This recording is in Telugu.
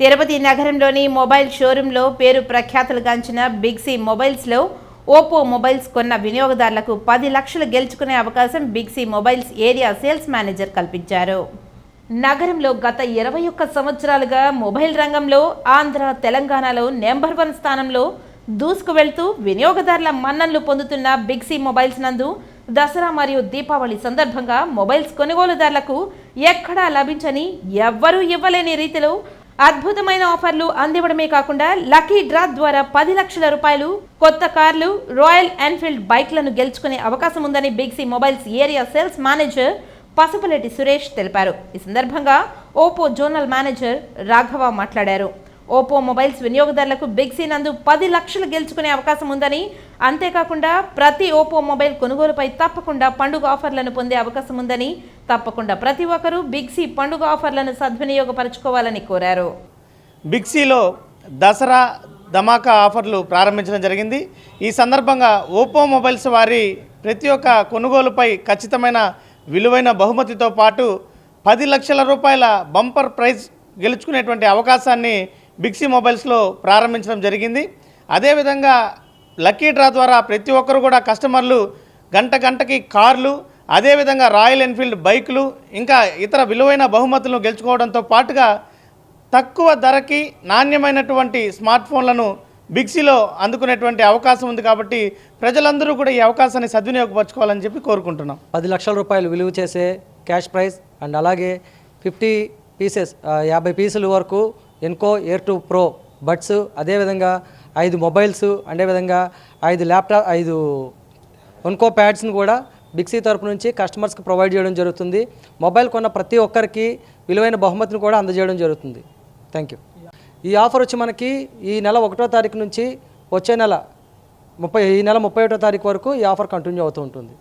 తిరుపతి నగరంలోని మొబైల్ షోరూంలో పేరు ప్రఖ్యాతులుగాంచిన బిగ్ సి మొబైల్స్లో ఓపో మొబైల్స్ కొన్న వినియోగదారులకు 10 లక్షలు గెలుచుకునే అవకాశం big C mobiles area sales manager కల్పించారు. నగరంలో గత 21 సంవత్సరాలుగా మొబైల్ రంగంలో ఆంధ్ర, తెలంగాణలో నెంబర్ 1 స్థానంలో దూసుకు వెళ్తూ వినియోగదారుల మన్ననలు పొందుతున్న బిగ్ సి మొబైల్స్ నందు దసరా మరియు దీపావళి సందర్భంగా మొబైల్స్ కొనుగోలుదారులకు ఎక్కడా లభించని, ఎవ్వరూ ఇవ్వలేని రీతిలో అద్భుతమైన ఆఫర్లు అందివ్వడమే కాకుండా లక్కీ డ్రా ద్వారా 10 లక్షల రూపాయలు కొత్త కార్లు, రాయల్ ఎన్ఫీల్డ్ బైక్లను గెలుచుకునే అవకాశం ఉందని big C mobiles area sales manager Pasupuleti Suresh తెలిపారు. ఈ సందర్భంగా ఓపో జోనల్ మేనేజర్ రాఘవ మాట్లాడారు. ఓపో మొబైల్స్ వినియోగదారులకు బిగ్ సి నందు 10 లక్షలు గెలుచుకునే అవకాశం ఉందని, అంతేకాకుండా ప్రతి ఓపో మొబైల్ కొనుగోలుపై తప్పకుండా పండుగ ఆఫర్లను పొందే అవకాశం ఉందని, తప్పకుండా ప్రతి ఒక్కరూ బిగ్ సి పండుగ ఆఫర్లను సద్వినియోగపరచుకోవాలని కోరారు. బిగ్ సిలో దసరా ధమాకా ఆఫర్లు ప్రారంభించడం జరిగింది. ఈ సందర్భంగా ఓపో మొబైల్స్ వారి ప్రతి ఒక్క కొనుగోలుపై ఖచ్చితమైన విలువైన బహుమతితో పాటు 10 లక్షల రూపాయల బంపర్ ప్రైజ్ గెలుచుకునేటువంటి అవకాశాన్ని బిగ్ సి మొబైల్స్లో ప్రారంభించడం జరిగింది. అదేవిధంగా లక్కీ డ్రా ద్వారా ప్రతి ఒక్కరు కూడా కస్టమర్లు గంటకి కార్లు, అదేవిధంగా రాయల్ ఎన్ఫీల్డ్ బైకులు, ఇంకా ఇతర విలువైన బహుమతులను గెలుచుకోవడంతో పాటుగా తక్కువ ధరకి నాణ్యమైనటువంటి స్మార్ట్ ఫోన్లను బిగ్ సిలో అందుకునేటువంటి అవకాశం ఉంది. కాబట్టి ప్రజలందరూ కూడా ఈ అవకాశాన్ని సద్వినియోగపరచుకోవాలని చెప్పి కోరుకుంటున్నాం. 10 లక్షల రూపాయలు విలువ చేసే క్యాష్ ప్రైజ్ అండ్ అలాగే 50 పీసెస్ 50 పీసుల వరకు ఎన్కో ఎయిర్ 2 ప్రో బడ్స్, అదేవిధంగా 5 మొబైల్స్, అదేవిధంగా 5 ల్యాప్టాప్, 5 ఎన్కో ప్యాడ్స్ని కూడా బిగ్ సి తరపు నుంచి కస్టమర్స్కి ప్రొవైడ్ చేయడం జరుగుతుంది. మొబైల్ కొన్న ప్రతి ఒక్కరికి విలువైన బహుమతిని కూడా అందజేయడం జరుగుతుంది. Thank you. ఈ ఆఫర్ వచ్చి మనకి ఈ నెల 1వ తారీఖు నుంచి వచ్చే నెల 31వ తారీఖు వరకు ఈ ఆఫర్ కంటిన్యూ అవుతూ ఉంటుంది.